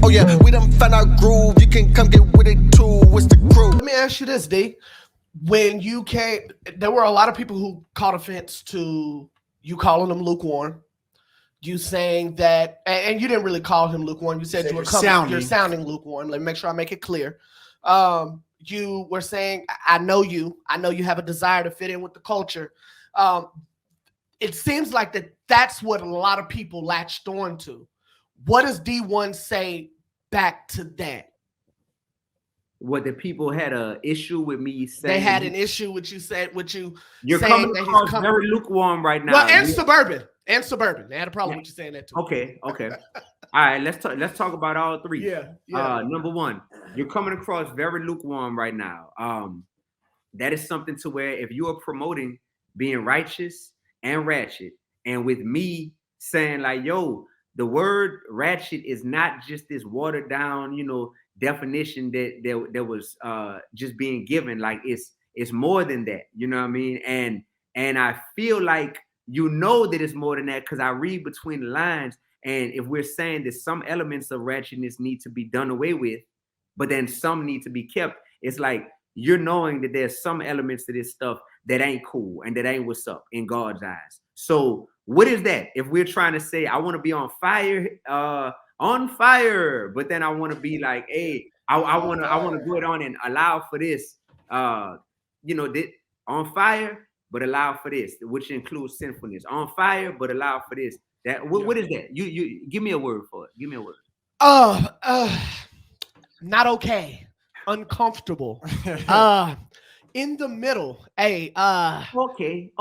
Oh yeah, we done found our groove. You can come get with it too. What's the crew? Let me ask you this, D. When you came, there were a lot of people who caught offense to you calling them lukewarm. You saying that, and you didn't really call him lukewarm. You said you're sounding lukewarm. Let me make sure I make it clear. You were saying, I know you have a desire to fit in with the culture. It seems like that's what a lot of people latched on to. What does D1 say back to that? What the people had an issue with me saying? They had an issue with you saying you're saying coming across very lukewarm right now. Well, and suburban. They had a problem with you saying that too. Okay. All right, let's talk about all three. Yeah. Number one, you're coming across very lukewarm right now. That is something to where if you are promoting being righteous and ratchet, and with me saying like, yo, the word ratchet is not just this watered down, definition that was just being given. Like it's more than that. You know what I mean? And I feel like that it's more than that because I read between the lines. And if we're saying that some elements of ratchetness need to be done away with, but then some need to be kept, it's like you're knowing that there's some elements to this stuff that ain't cool and that ain't what's up in God's eyes. So what is that? If we're trying to say, I want to be on fire, but then I want to be like, hey, I want to go it on and allow for this, on fire, but allow for this, which includes sinfulness. On fire, but allow for this. What is that? You give me a word for it. Give me a word. Not okay. Uncomfortable. In the middle. Hey, okay.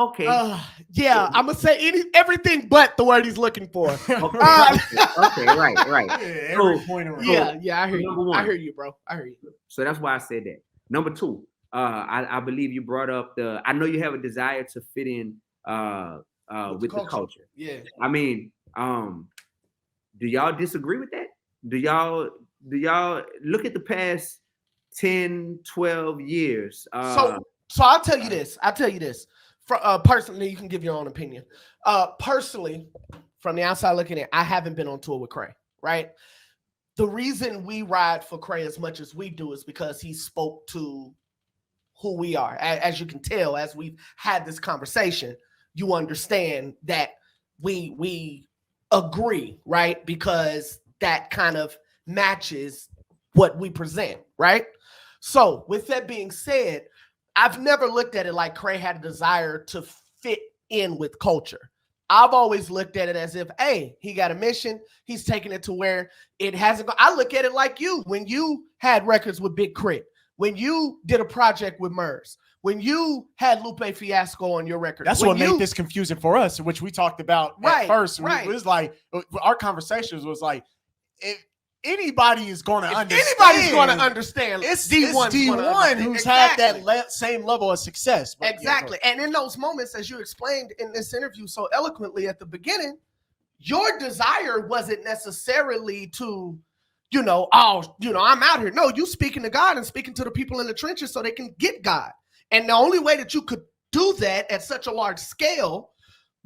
Yeah, I'm gonna say everything but the word he's looking for. Okay, right. Every point around. Yeah, I hear you. I hear you, bro. I hear you. So that's why I said that. Number two, I believe you brought up I know you have a desire to fit in with the culture. Yeah. I mean, do y'all disagree with that? Do y'all look at the past 10, 12 years? So I'll tell you this. Personally, you can give your own opinion. Personally, from the outside looking in, I haven't been on tour with Cray, right? The reason we ride for Cray as much as we do is because he spoke to who we are. As you can tell, as we've had this conversation, you understand that we agree, right? Because that kind of matches what we present, right? So with that being said, I've never looked at it like Cray had a desire to fit in with culture. I've always looked at it as if, hey, he got a mission. He's taking it to where it hasn't gone. I look at it like you, when you had records with Big Crit, when you did a project with Murs, when you had Lupe Fiasco on your record. That's what made this confusing for us, which we talked about at first. It was like, our conversations was like, if anybody is going to understand. Anybody's going to understand. It's D1 who's had that same level of success. But exactly. And in those moments, as you explained in this interview so eloquently at the beginning, your desire wasn't necessarily to, I'm out here. No, you speaking to God and speaking to the people in the trenches so they can get God. And the only way that you could do that at such a large scale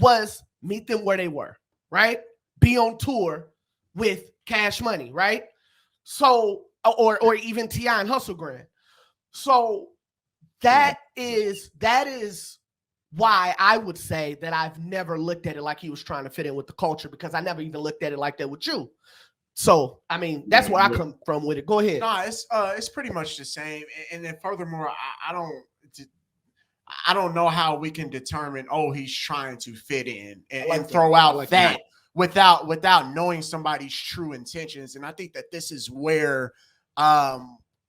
was meet them where they were, right? Be on tour with Cash Money, right? So, or even T.I. and Hustle Grand. So that is why I would say that I've never looked at it like he was trying to fit in with the culture, because I never even looked at it like that with you. So, I mean, that's where I come from with it. Go ahead. No, it's pretty much the same. And then furthermore, I don't know how we can determine, he's trying to fit in and throw out like that. Without knowing somebody's true intentions. And I think that this is where a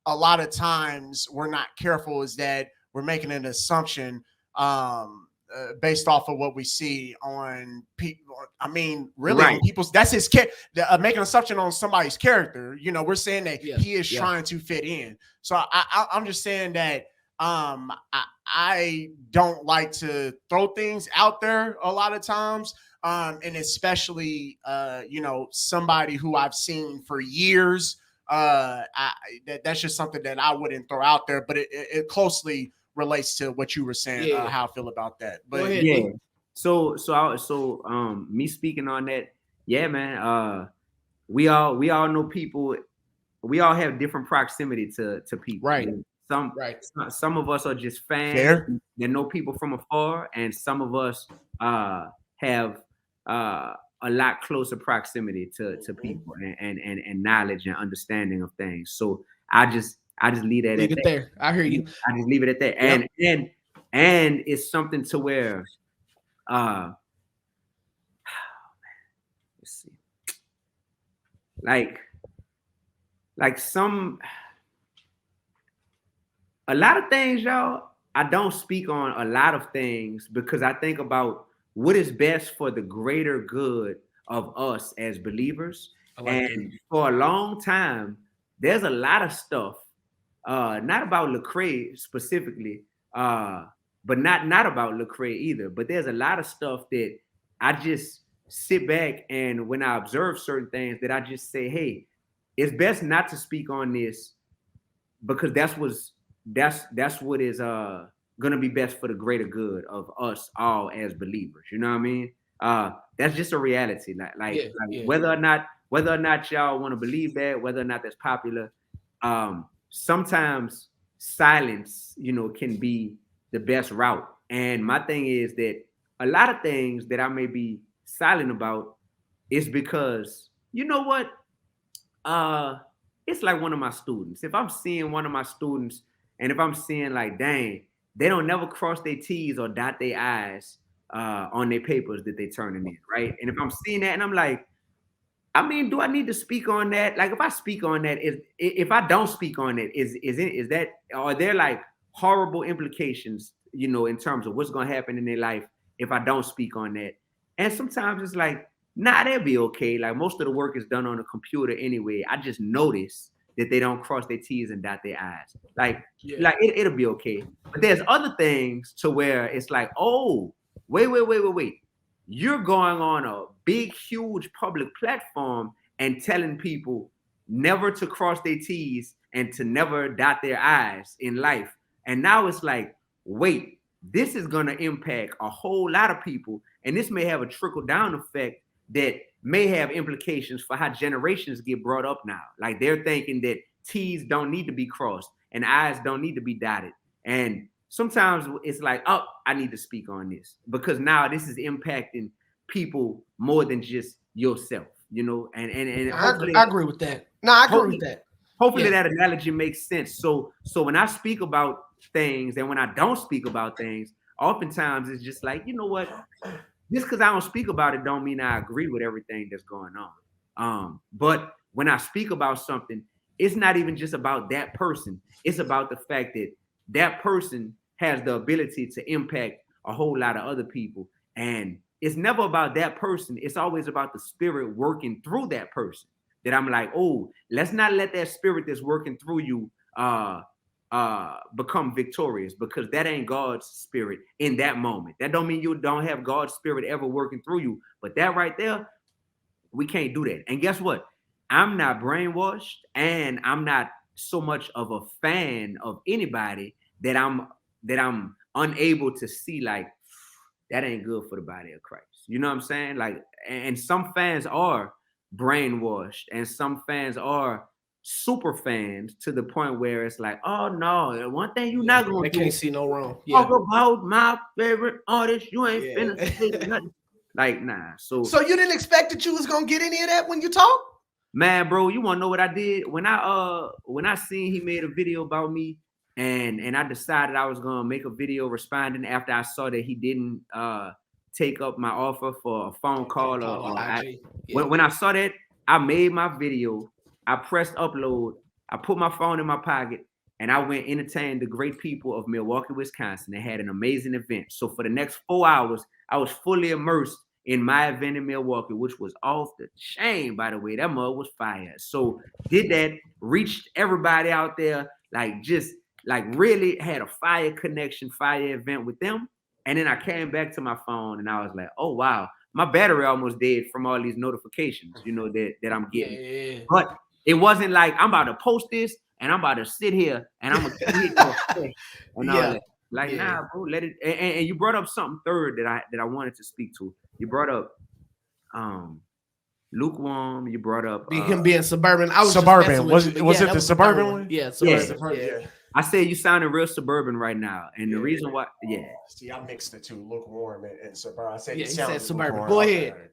lot of times we're not careful, is that we're making an assumption based off of what we see on people. I mean, really, right. People's, that's his making an assumption on somebody's character. We're saying that he is trying to fit in. So I'm just saying that I don't like to throw things out there a lot of times. And especially, somebody who I've seen for years, that's just something that I wouldn't throw out there, but it closely relates to what you were saying, how I feel about that. But So me speaking on that, man, we all know people. We all have different proximity to people. Right. Some of us are just fans that know people from afar, and some of us have a lot closer proximity to people and knowledge and understanding of things. So I just leave that leave at it that. there. I hear you. I just leave it at that. Yep. And it's something to where let's see. Like a lot of things, y'all, I don't speak on a lot of things because I think about what is best for the greater good of us as believers. And for a long time, there's a lot of stuff, not about Lecrae specifically, but not about Lecrae either. But there's a lot of stuff that I just sit back and when I observe certain things that I just say, hey, it's best not to speak on this because that's what is gonna be best for the greater good of us all as believers. You know what I mean? That's just a reality. Whether or not y'all want to believe that, whether or not that's popular, sometimes silence, can be the best route. And my thing is that a lot of things that I may be silent about is because you know what? It's like one of my students. If I'm seeing one of my students and if I'm seeing like, dang, they don't never cross their T's or dot their I's on their papers that they turning in, right? And if I'm seeing that and I'm like, I mean, do I need to speak on that? Like, if I speak on that, if I don't speak on it, are there like horrible implications, in terms of what's gonna happen in their life if I don't speak on that? And sometimes it's like, nah, they'll be okay. Like most of the work is done on a computer anyway. I just notice that they don't cross their T's and dot their I's. Like it'll be okay. But there's other things to where it's like, oh, wait. You're going on a big, huge public platform and telling people never to cross their T's and to never dot their I's in life. And now it's like, wait, this is going to impact a whole lot of people. And this may have a trickle down effect that may have implications for how generations get brought up now. Like they're thinking that T's don't need to be crossed and I's don't need to be dotted. And sometimes it's like, oh, I need to speak on this because now this is impacting people more than just yourself, and I agree with that. No, I agree with that. Hopefully that analogy makes sense. So when I speak about things and when I don't speak about things, oftentimes it's just like, you know what? Just because I don't speak about it don't mean I agree with everything that's going on. But when I speak about something, it's not even just about that person. It's about the fact that that person has the ability to impact a whole lot of other people. And it's never about that person. It's always about the spirit working through that person. That I'm like, oh, let's not let that spirit that's working through you become victorious because that ain't God's spirit in that moment. That don't mean you don't have God's spirit ever working through you. But that right there, we can't do that. And guess what? I'm not brainwashed and I'm not so much of a fan of anybody that I'm unable to see like that ain't good for the body of Christ. You know what I'm saying? Like, and some fans are brainwashed and some fans are super fans to the point where it's like, oh no, one thing you're not gonna do. Can't see no wrong. Talk about my favorite artist. You ain't finna say nothing. Like, nah. So you didn't expect that you was gonna get any of that when you talk? Man, bro, you wanna know what I did? When I seen he made a video about me and I decided I was gonna make a video responding after I saw that he didn't take up my offer for a phone call when I saw that, I made my video, I pressed upload, I put my phone in my pocket, and I went entertain the great people of Milwaukee, Wisconsin. They had an amazing event. So for the next 4 hours, I was fully immersed in my event in Milwaukee, which was off the chain, by the way. That mug was fire. So did that, reached everybody out there, really had a fire connection, fire event with them. And then I came back to my phone and I was like, oh, wow, my battery almost dead from all these notifications, that I'm getting. Yeah. But it wasn't like I'm about to post this and I'm about to sit here and I'm going to hit and all that. Like, nah, bro, let it. And you brought up something third that I wanted to speak to. You brought up lukewarm. You brought up him being suburban. I was suburban. Was it that the suburban one? Yeah, suburban. Yeah. I said you sounding real suburban right now, and the reason why, See, I mixed the two, lukewarm and suburban. I said, he said suburban. Lukewarm. Go ahead.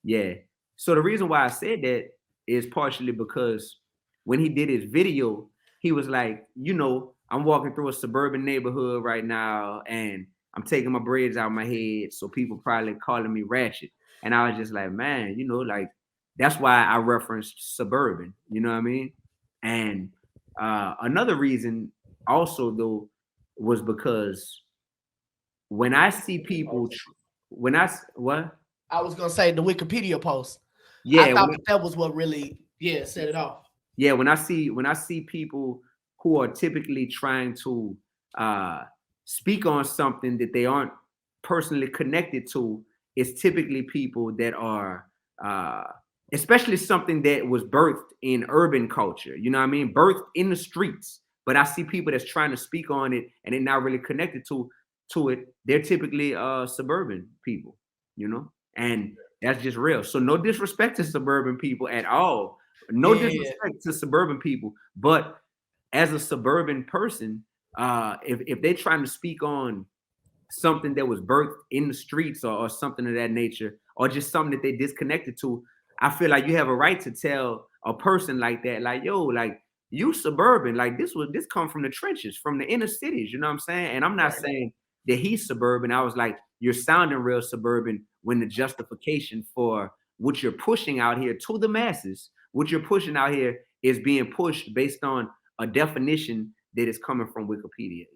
Yeah. So the reason why I said that is partially because when he did his video, he was like, I'm walking through a suburban neighborhood right now, and I'm taking my braids out of my head, so people probably calling me ratchet. And I was just like, man, like that's why I referenced suburban. You know what I mean? And another reason also though was because when I see people, I was gonna say the Wikipedia post. Yeah, I thought that was what really set it off. Yeah, when I see people who are typically trying to speak on something that they aren't personally connected to, it's typically people that are especially something that was birthed in urban culture, you know what I mean? Birthed in the streets. But I see people that's trying to speak on it and they're not really connected to it. They're typically suburban people, and that's just real. So no disrespect to suburban people at all. No disrespect to suburban people. But as a suburban person, if they're trying to speak on something that was birthed in the streets or something of that nature, or just something that they disconnected to, I feel like you have a right to tell a person like that, like, yo, like, you suburban, like this come from the trenches, from the inner cities, you know what I'm saying? And I'm not saying that he's suburban. I was like, you're sounding real suburban when the justification for what you're pushing out here to the masses, what you're pushing out here is being pushed based on a definition that is coming from Wikipedia,